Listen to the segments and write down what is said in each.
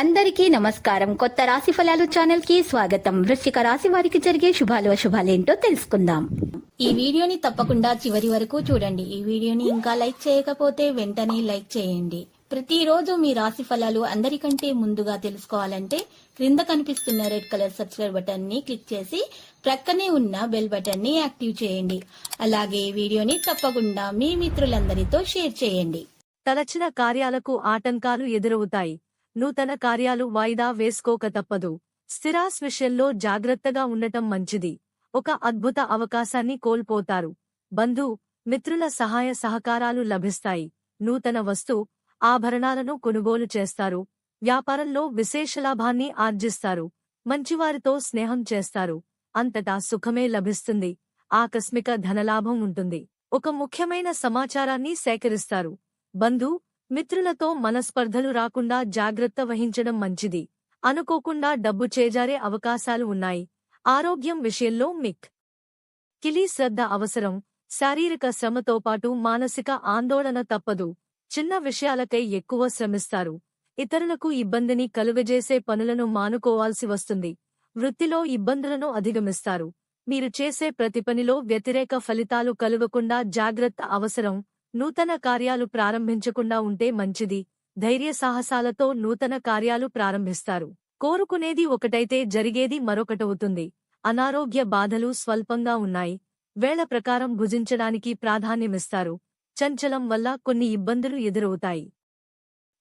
అందరికీ నమస్కారం. కొత్త రాశి ఫలాలు ఛానల్ కి స్వాగతం. వృశ్చిక రాశి వారికి జరిగే శుభాలు అశుభాలేంటో తెలుసుకుందాం. ఈ వీడియోని తప్పకుండా చివరి వరకు చూడండి. ఈ వీడియోని ఇంకా లైక్ చేయకపోతే వెంటనే లైక్ చేయండి. ప్రతిరోజు మీ రాశి ఫలాలు అందరికంటే ముందుగా తెలుసుకోవాలంటే క్రింద కనిపిస్తున్న రెడ్ కలర్ సబ్స్క్రైబ్ బటన్ ని క్లిక్ చేసి ప్రక్కనే ఉన్న బెల్ బటన్ ని యాక్టివ్ చేయండి. అలాగే వీడియోని తప్పకుండా మీ మిత్రులందరితో షేర్ చేయండి. తలచిన కార్యాలకు ఆటంకాలు ఎదురవుతాయి. నూతన కార్యాలు వాయిదా వేసుకోక తప్పదు. స్థిరాస్ విషయంలో జాగ్రత్తగా ఉండటం మంచిది. ఒక అద్భుత అవకాశాన్ని కోల్పోతారు. బంధు మిత్రుల సహాయ సహకారాలు లభిస్తాయి. నూతన వస్తు ఆభరణాలను కొనుగోలు చేస్తారు. వ్యాపారంలో విశేష లాభాన్ని ఆర్జిస్తారు. మంచివారితో స్నేహం చేస్తారు. అంతటా సుఖమే లభిస్తుంది. ఆకస్మిక ధనలాభం ఉంటుంది. ఒక ముఖ్యమైన సమాచారాన్ని సేకరిస్తారు. బంధు మిత్రులతో మనస్పర్ధలు రాకుండా జాగ్రత్త వహించడం మంచిది. అనుకోకుండా డబ్బు చేజారే అవకాశాలు ఉన్నాయి. ఆరోగ్యం విషయంలో కిలి శ్రద్ధ అవసరం. శారీరక శ్రమతో పాటు మానసిక ఆందోళన తప్పదు. చిన్న విషయాలకై ఎక్కువ శ్రమిస్తారు. ఇతరులకు ఇబ్బందిని కలుగజేసే పనులను మానుకోవాల్సి వస్తుంది. వృత్తిలో ఇబ్బందులను అధిగమిస్తారు. మీరు చేసే ప్రతి పనిలో వ్యతిరేక ఫలితాలు కలుగకుండా జాగ్రత్త అవసరం. నూతన కార్యాలు ప్రారంభించకుండా ఉంటే మంచిది. ధైర్య సాహసాలతో నూతన కార్యాలు ప్రారంభిస్తారు. కోరుకునేది ఒకటైతే జరిగేది మరొకటవుతుంది. అనారోగ్య బాధలు స్వల్పంగా ఉన్నాయి. వేళ ప్రకారం భుజించడానికి ప్రాధాన్యమిస్తారు. చంచలం వల్ల కొన్ని ఇబ్బందులు ఎదురవుతాయి.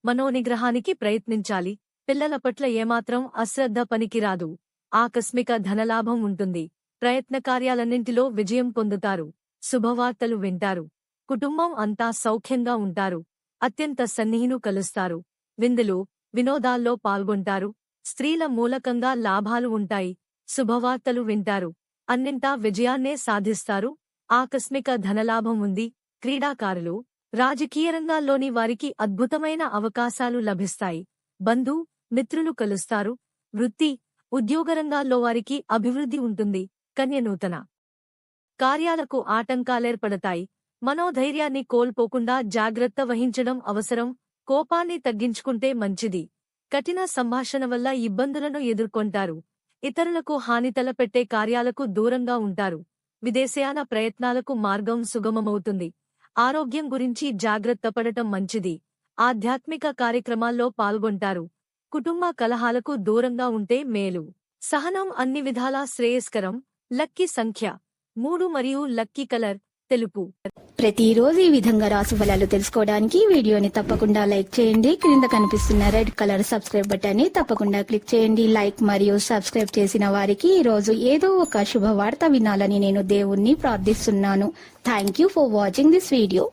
మనోనిగ్రహానికి ప్రయత్నించాలి. పిల్లల పట్ల ఏమాత్రం అశ్రద్ధ పనికిరాదు. ఆకస్మిక ధనలాభం ఉంటుంది. ప్రయత్న కార్యాలన్నింటిలో విజయం పొందుతారు. శుభవార్తలు వింటారు. కుటుంబం అంతా సౌఖ్యంగా ఉంటారు. అత్యంత సన్నిహిను కలుస్తారు. విందులు వినోదాల్లో పాల్గొంటారు. స్త్రీల మూలకంగా లాభాలు ఉంటాయి. శుభవార్తలు వింటారు. అన్నింటా విజయాన్నే సాధిస్తారు. ఆకస్మిక ధనలాభం ఉంది. క్రీడాకారులు రాజకీయ రంగాల్లోని వారికి అద్భుతమైన అవకాశాలు లభిస్తాయి. బంధు మిత్రులు కలుస్తారు. వృత్తి ఉద్యోగరంగాల్లో వారికి అభివృద్ధి ఉంటుంది. కన్య నూతన కార్యాలకు ఆటంకాలేర్పడతాయి. మనోధైర్యాన్ని కోల్పోకుండా జాగ్రత్త వహించడం అవసరం. కోపాన్ని తగ్గించుకుంటే మంచిది. కఠిన సంభాషణ వల్ల ఇబ్బందులను ఎదుర్కొంటారు. ఇతరులకు హాని తలపెట్టే కార్యాలకు దూరంగా ఉంటారు. విదేశయాన ప్రయత్నాలకు మార్గం సుగమమవుతుంది. ఆరోగ్యం గురించి జాగ్రత్త పడటం మంచిది. ఆధ్యాత్మిక కార్యక్రమాల్లో పాల్గొంటారు. కుటుంబ కలహాలకు దూరంగా ఉంటే మేలు. సహనం అన్ని విధాలా శ్రేయస్కరం. లక్కీ సంఖ్య 3 మరియు లక్కీ కలర్ తెలుపు. ప్రతిరోజు ఈ విధంగా రాశి ఫలాలు తెలుసుకోవడానికి వీడియోని తప్పకుండా లైక్ చేయండి. క్రింద కనిపిస్తున్న రెడ్ కలర్ సబ్స్క్రైబ్ బటన్ ని తప్పకుండా క్లిక్ చేయండి. లైక్ మరియు సబ్స్క్రైబ్ చేసిన వారికి ఈ రోజు ఏదో ఒక శుభవార్త వినాలని నేను దేవుణ్ణి ప్రార్థిస్తున్నాను. Thank you for watching this video.